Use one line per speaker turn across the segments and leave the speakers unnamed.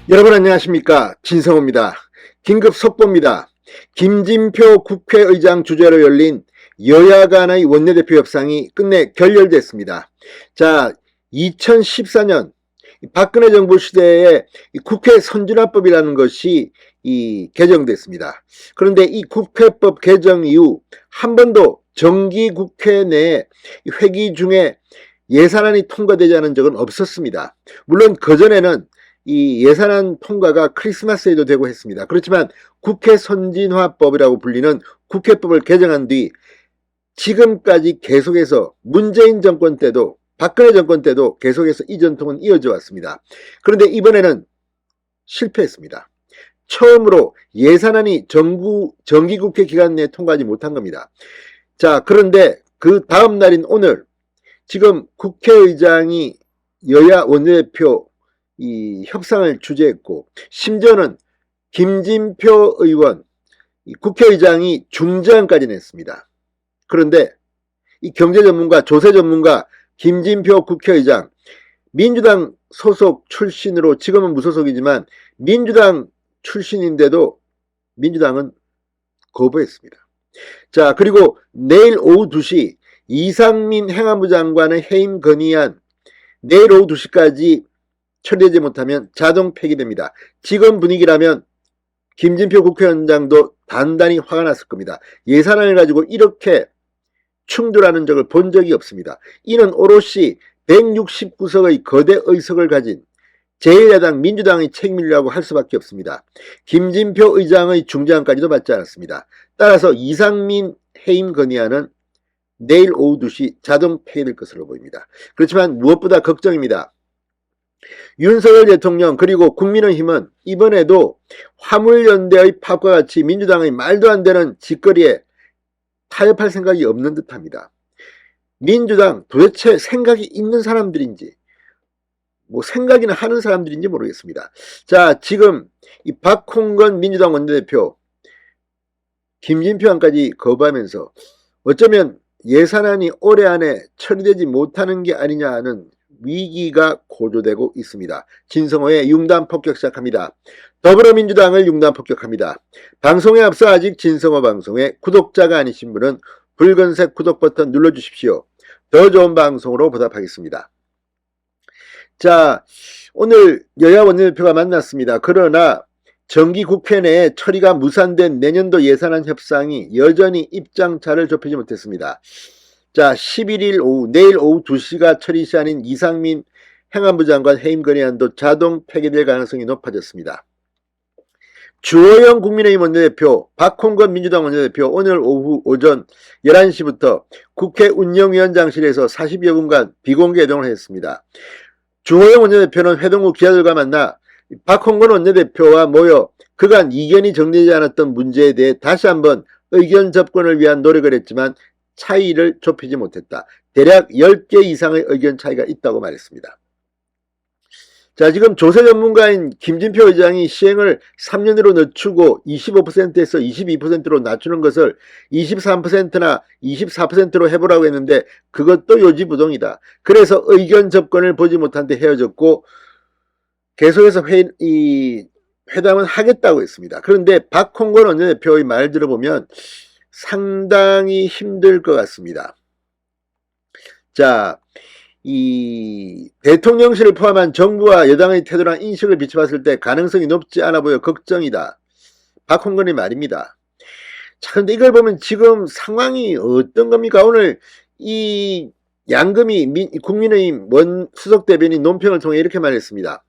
여러분 안녕하십니까, 진성호입니다. 긴급 속보입니다. 김진표 국회의장 주재로 열린 여야 간의 원내대표 협상이 끝내 결렬됐습니다. 자, 2014년 박근혜 정부 시대에 국회 선진화법이라는 것이 개정됐습니다. 그런데 이 국회법 개정 이후 한 번도 정기국회 내 회기 중에 예산안이 통과되지 않은 적은 없었습니다. 물론 그전에는 이 예산안 통과가 크리스마스에도 되고 했습니다. 그렇지만 국회 선진화법이라고 불리는 국회법을 개정한 뒤 지금까지 계속해서 문재인 정권 때도 박근혜 정권 때도 계속해서 이 전통은 이어져 왔습니다. 그런데 이번에는 실패했습니다. 처음으로 예산안이 정기국회 기간 내에 통과하지 못한 겁니다. 자, 그런데 그 다음 날인 오늘 지금 국회의장이 여야 원내대표 협상을 주재했고, 심지어는 김진표 의원 국회의장이 중재안까지 냈습니다. 그런데 이 경제전문가, 조세전문가 김진표 국회의장, 민주당 소속 출신으로 지금은 무소속이지만 민주당 출신인데도 민주당은 거부했습니다. 자, 그리고 내일 오후 2시 이상민 행안부 장관의 해임 건의안 내일 오후 2시까지 처리되지 못하면 자동 폐기됩니다. 지금 분위기라면 김진표 국회의장도 단단히 화가 났을 겁니다. 예산안을 가지고 이렇게 충돌하는 적을 본 적이 없습니다. 이는 오롯이 169석의 거대 의석을 가진 제1야당 민주당의 책임이라고 할 수밖에 없습니다. 김진표 의장의 중재안까지도 받지 않았습니다. 따라서 이상민 해임 건의안은 내일 오후 2시 자동 폐기될 것으로 보입니다. 그렇지만 무엇보다 걱정입니다. 윤석열 대통령 그리고 국민의힘은 이번에도 화물연대의 파업과 같이 민주당의 말도 안 되는 짓거리에 타협할 생각이 없는 듯합니다. 민주당 도대체 생각이 있는 사람들인지 생각이나 하는 사람들인지 모르겠습니다. 자, 지금 이 박홍근 민주당 원내대표 김진표 안까지 거부하면서 어쩌면 예산안이 올해 안에 처리되지 못하는 게 아니냐 하는 위기가 고조되고 있습니다. 진성호의 융단 폭격 시작합니다. 더불어민주당을 융단 폭격합니다. 방송에 앞서 아직 진성호 방송에 구독자가 아니신 분은 붉은색 구독 버튼 눌러주십시오. 더 좋은 방송으로 보답하겠습니다. 자, 오늘 여야 원내대표가 만났습니다. 그러나 정기국회 내에 처리가 무산된 내년도 예산안 협상이 여전히 입장차를 좁히지 못했습니다. 자, 11일 오후, 내일 오후 2시가 처리 시한인 이상민 행안부 장관 해임 건의안도 자동 폐기될 가능성이 높아졌습니다. 주호영 국민의힘 원내대표, 박홍근 민주당 원내대표 오늘 오전 11시부터 국회 운영위원장실에서 40여 분간 비공개 회동을 했습니다. 주호영 원내대표는 회동 후 기자들과 만나 박홍근 원내대표와 모여 그간 이견이 정리되지 않았던 문제에 대해 다시 한번 의견 접근을 위한 노력을 했지만 차이를 좁히지 못했다. 대략 10개 이상의 의견 차이가 있다고 말했습니다. 자, 지금 조세 전문가인 김진표 의장이 시행을 3년으로 늦추고 25%에서 22%로 낮추는 것을 23%나 24%로 해보라고 했는데 그것도 요지부동이다. 그래서 의견 접근을 보지 못한 데 헤어졌고 계속해서 회담은 하겠다고 했습니다. 그런데 박홍근 원내대표의 말 들어보면 상당히 힘들 것 같습니다. 자, 이 대통령실을 포함한 정부와 여당의 태도랑 인식을 비춰봤을 때 가능성이 높지 않아 보여 걱정이다. 박홍근의 말입니다. 자, 근데 이걸 보면 지금 상황이 어떤 겁니까? 오늘 이 양금희 국민의힘 수석 대변인 논평을 통해 이렇게 말했습니다.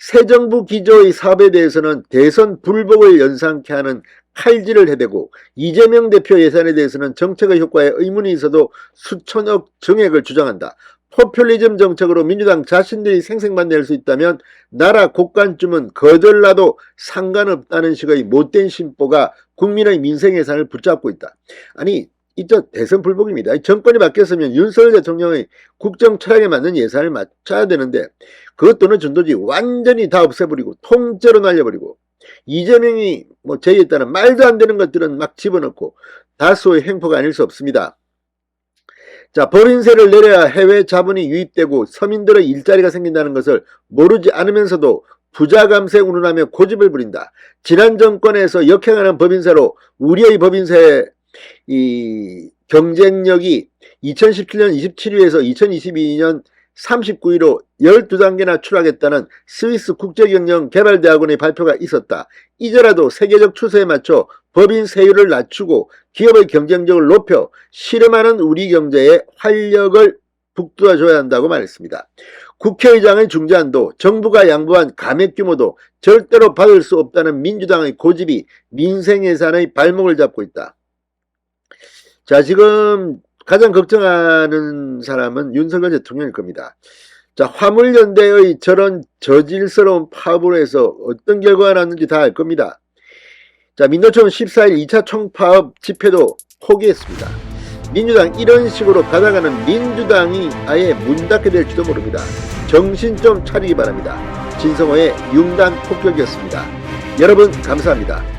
새 정부 기조의 사업에 대해서는 대선 불복을 연상케 하는 칼질을 해대고 이재명 대표 예산에 대해서는 정책의 효과에 의문이 있어도 수천억 정액을 주장한다. 포퓰리즘 정책으로 민주당 자신들이 생색만 낼 수 있다면 나라 곳간쯤은 거덜나도 상관없다는 식의 못된 심보가 국민의 민생 예산을 붙잡고 있다. 아니, 이저 대선 불복입니다. 정권이 바뀌었으면 윤석열 대통령의 국정 철학에 맞는 예산을 맞춰야 되는데 그것도 어느 정도지 완전히 다 없애버리고 통째로 날려버리고 이재명이 제의했다는 말도 안 되는 것들은 막 집어넣고 다수의 횡포가 아닐 수 없습니다. 자, 법인세를 내려야 해외 자본이 유입되고 서민들의 일자리가 생긴다는 것을 모르지 않으면서도 부자 감색 운운하며 고집을 부린다. 지난 정권에서 역행하는 법인세로 우리의 법인세 이 경쟁력이 2017년 27위에서 2022년 39위로 12단계나 추락했다는 스위스 국제경영개발대학원의 발표가 있었다. 이제라도 세계적 추세에 맞춰 법인 세율을 낮추고 기업의 경쟁력을 높여 실험하는 우리 경제에 활력을 북돋아줘야 한다고 말했습니다. 국회의장의 중재안도 정부가 양보한 감액 규모도 절대로 받을 수 없다는 민주당의 고집이 민생 예산의 발목을 잡고 있다. 자, 지금 가장 걱정하는 사람은 윤석열 대통령일 겁니다. 자, 화물연대의 저런 저질스러운 파업으로 해서 어떤 결과가 났는지 다 알 겁니다. 자, 민노총은 14일 2차 총파업 집회도 포기했습니다. 민주당 이런 식으로 가다가는 민주당이 아예 문 닫게 될지도 모릅니다. 정신 좀 차리기 바랍니다. 진성호의 융단 폭격이었습니다. 여러분 감사합니다.